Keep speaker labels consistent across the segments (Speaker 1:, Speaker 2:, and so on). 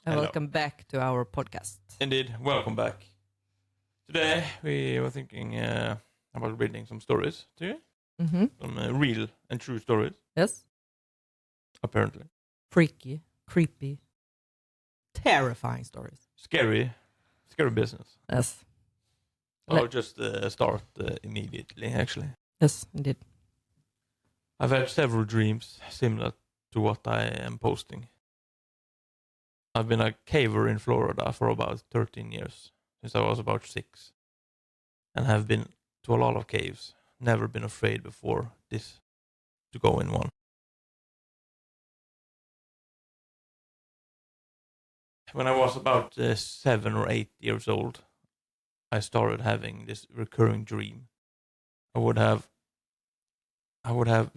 Speaker 1: Hello.
Speaker 2: Welcome back to our podcast.
Speaker 1: Indeed, welcome back. Today we were thinking about reading some stories to you.
Speaker 2: Mm-hmm.
Speaker 1: Some real and true stories,
Speaker 2: Yes.
Speaker 1: apparently.
Speaker 2: Freaky, creepy, terrifying stories.
Speaker 1: Scary business.
Speaker 2: Yes.
Speaker 1: I'll just start immediately, actually.
Speaker 2: Yes, indeed.
Speaker 1: I've had several dreams similar to what I am posting. I've been a caver in Florida for about 13 years, since I was about 6. And have been to a lot of caves. Never been afraid before this to go in one. When I was about 7 or 8 years old, I started having this recurring dream. I would have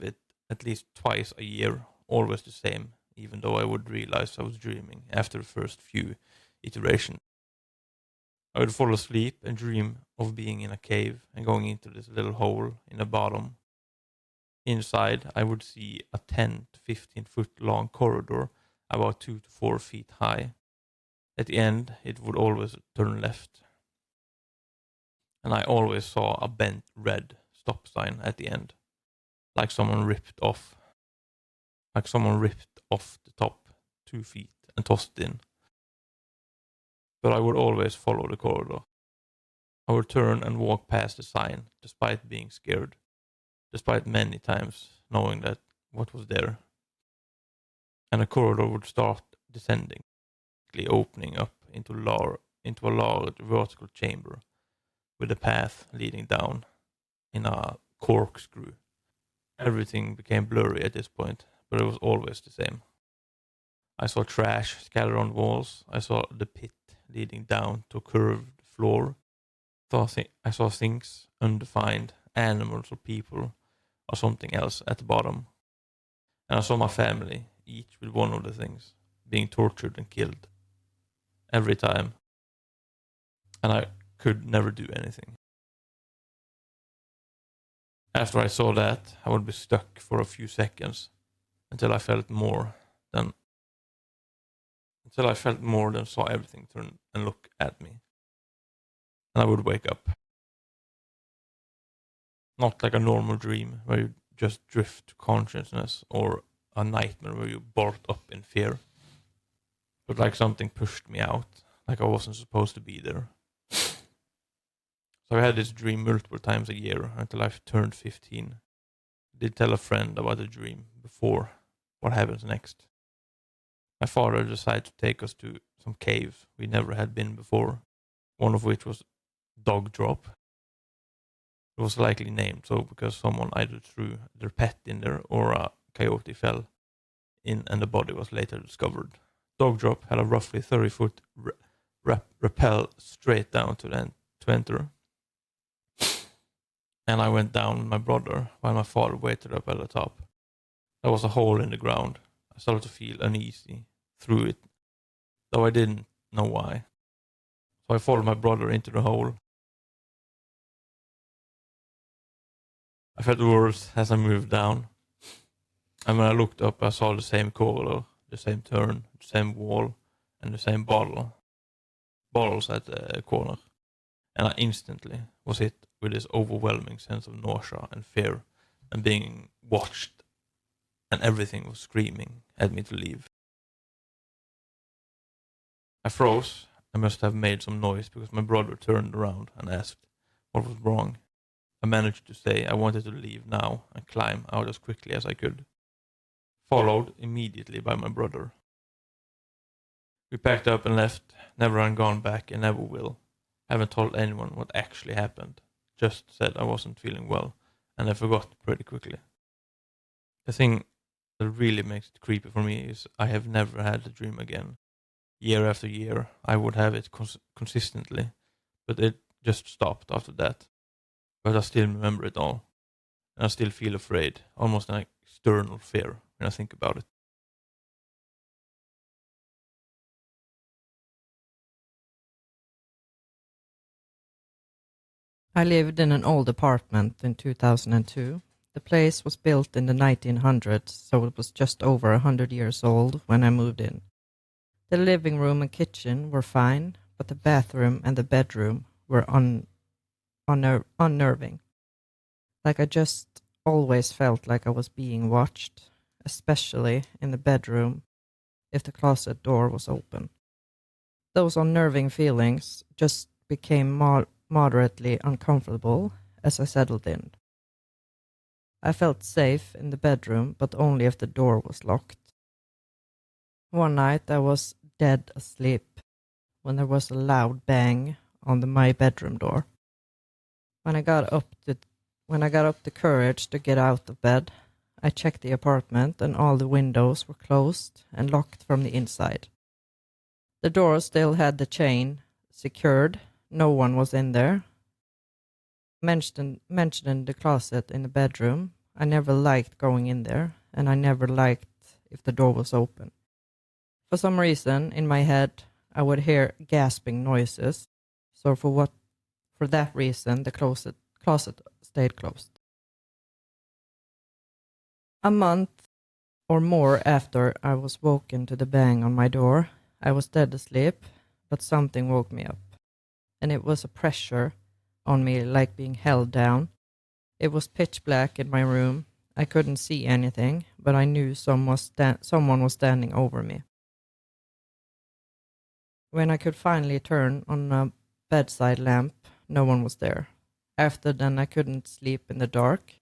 Speaker 1: it at least twice a year, always the same, even though I would realize I was dreaming after the first few iterations. I would fall asleep and dream of being in a cave and going into this little hole in the bottom. Inside, I would see a 10 to 15 foot long corridor about 2 to 4 feet high. At the end, it would always turn left. And I always saw a bent red stop sign at the end. Like someone ripped off the top 2 feet and tossed it in. But I would always follow the corridor. I would turn and walk past the sign, despite being scared. Despite many times knowing that what was there. And the corridor would start descending, opening up into a large vertical chamber with a path leading down in a corkscrew. Everything became blurry at this point, but it was always the same. I saw trash scattered on walls. I saw the pit leading down to a curved floor. I saw things undefined, animals or people or something else at the bottom. And I saw my family, each with one of the things, being tortured and killed. Every time. And I could never do anything. After I saw that, I would be stuck for a few seconds until I felt more than saw everything turn and look at me. And I would wake up. Not like a normal dream where you just drift to consciousness or a nightmare where you bolt up in fear. But like something pushed me out, like I wasn't supposed to be there. So I had this dream multiple times a year until I turned 15. I did tell a friend about the dream before what happens next. My father decided to take us to some caves we never had been before, one of which was Dog Drop. It was likely named so because someone either threw their pet in there or a coyote fell in and the body was later discovered. Dog Drop had a roughly 30-foot rappel straight down to enter. And I went down with my brother while my father waited up at the top. There was a hole in the ground. I started to feel uneasy through it, though I didn't know why. So I followed my brother into the hole. I felt worse as I moved down. And when I looked up, I saw the same corridor, the same turn, the same wall, and the same bottles at the corner. And I instantly was hit with this overwhelming sense of nausea and fear and being watched, and everything was screaming at me to leave. I froze. I must have made some noise because my brother turned around and asked what was wrong. I managed to say I wanted to leave now and climb out as quickly as I could, followed immediately by my brother. We packed up and left, never gone back and never will. Haven't told anyone what actually happened. Just said I wasn't feeling well, and I forgot pretty quickly. The thing that really makes it creepy for me is I have never had the dream again. Year after year, I would have it consistently, but it just stopped after that. But I still remember it all, and I still feel afraid, almost an external fear when I think about it.
Speaker 2: I lived in an old apartment in 2002. The place was built in the 1900s, so it was just over 100 years old when I moved in. The living room and kitchen were fine, but the bathroom and the bedroom were unnerving. Like I just always felt like I was being watched, especially in the bedroom if the closet door was open. Those unnerving feelings just became moderately uncomfortable as I settled in. I felt safe in the bedroom, but only if the door was locked. One night I was dead asleep when there was a loud bang on my bedroom door. When I got up the courage to get out of bed, I checked the apartment and all the windows were closed and locked from the inside. The door still had the chain secured. No one was in there. Mentioning the closet in the bedroom, I never liked going in there, and I never liked if the door was open. For some reason, in my head, I would hear gasping noises. So for that reason, the closet stayed closed. A month or more after I was woken to the bang on my door, I was dead asleep, but something woke me up. And it was a pressure on me like being held down. It was pitch black in my room. I couldn't see anything, but I knew someone was standing over me. When I could finally turn on a bedside lamp, no one was there. After then, I couldn't sleep in the dark.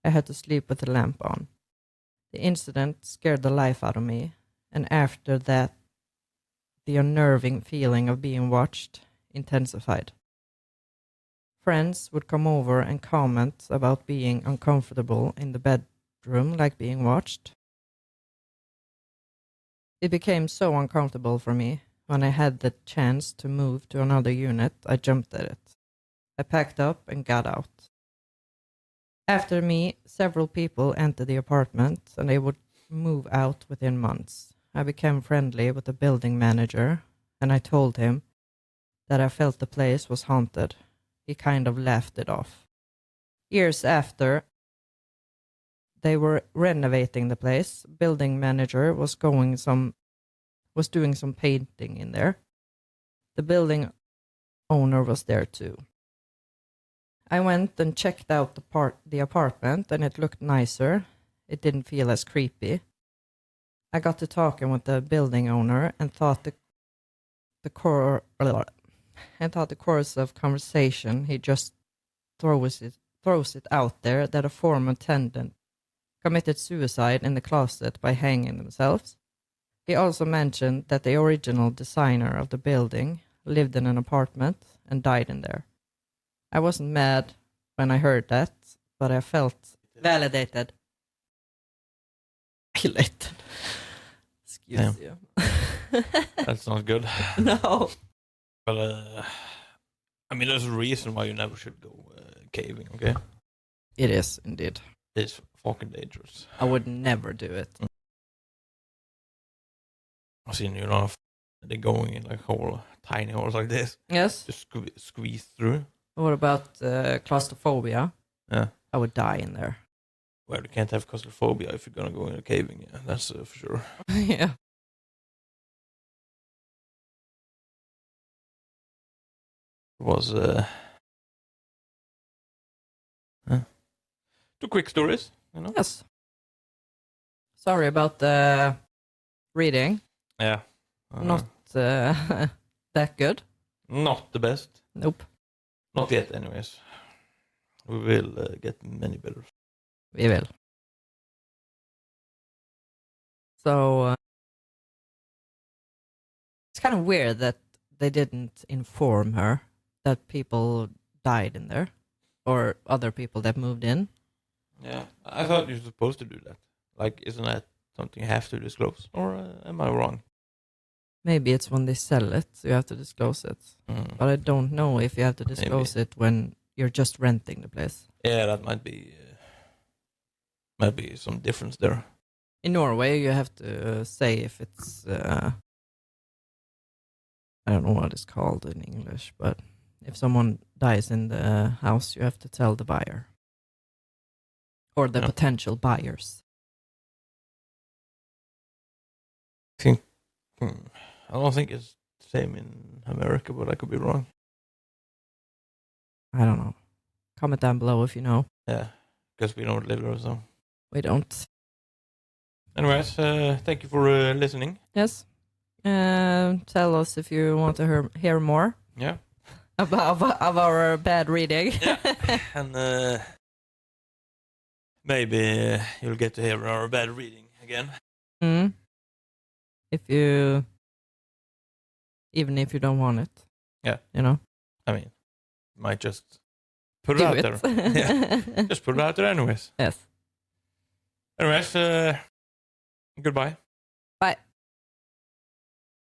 Speaker 2: I had to sleep with the lamp on. The incident scared the life out of me, and after that, the unnerving feeling of being watched intensified. Friends would come over and comment about being uncomfortable in the bedroom, like being watched. It became so uncomfortable for me. When I had the chance to move to another unit, I jumped at it. I packed up and got out. After me, several people entered the apartment and they would move out within months. I became friendly with the building manager and I told him that I felt the place was haunted. He kind of laughed it off. Years after they were renovating the place, building manager was doing some painting in there. The building owner was there too. I went and checked out the apartment and it looked nicer. It didn't feel as creepy. I got to talking with the building owner and thought the course of conversation he just throws it out there that a former tenant committed suicide in the closet by hanging themselves. He also mentioned that the original designer of the building lived in an apartment and died in there. I wasn't mad when I heard that, but I felt validated. Excuse you.
Speaker 1: That's not good.
Speaker 2: No.
Speaker 1: But I mean, there's a reason why you never should go caving. Okay.
Speaker 2: It is indeed.
Speaker 1: It's fucking dangerous.
Speaker 2: I would never do it.
Speaker 1: I've seen they're going in like tiny holes like this.
Speaker 2: Yes.
Speaker 1: Just squeeze through.
Speaker 2: What about claustrophobia?
Speaker 1: Yeah.
Speaker 2: I would die in there.
Speaker 1: Well, you can't have claustrophobia if you're gonna go into caving. Yeah, that's for sure.
Speaker 2: Yeah.
Speaker 1: It was two quick stories, you know.
Speaker 2: Yes. Sorry about the reading.
Speaker 1: Yeah.
Speaker 2: Not that good.
Speaker 1: Not the best.
Speaker 2: Nope.
Speaker 1: Not yet, anyways. We will get many better.
Speaker 2: We will. So it's kind of weird that they didn't inform her that people died in there or other people that moved in.
Speaker 1: Yeah, I thought you're supposed to do that. Like, isn't that something you have to disclose? Or am I wrong?
Speaker 2: Maybe it's when they sell it, so you have to disclose it. But I don't know if you have to disclose it when you're just renting the place.
Speaker 1: Yeah, that might be some difference there.
Speaker 2: In Norway, you have to say if it's I don't know what it's called in English, but if someone dies in the house, you have to tell the buyer or the potential buyers.
Speaker 1: I think I don't think it's the same in America, but I could be wrong.
Speaker 2: I don't know. Comment down below if you know.
Speaker 1: Yeah, because we don't live there, so.
Speaker 2: We don't.
Speaker 1: Anyways, thank you for listening.
Speaker 2: Yes. Tell us if you want to hear more.
Speaker 1: Yeah.
Speaker 2: About of our bad reading.
Speaker 1: Yeah. And maybe you'll get to hear our bad reading again.
Speaker 2: Even if you don't want it.
Speaker 1: Yeah.
Speaker 2: You know?
Speaker 1: I mean, might just put it out there. Yeah. Just put it out there anyways.
Speaker 2: Yes.
Speaker 1: Anyways, goodbye.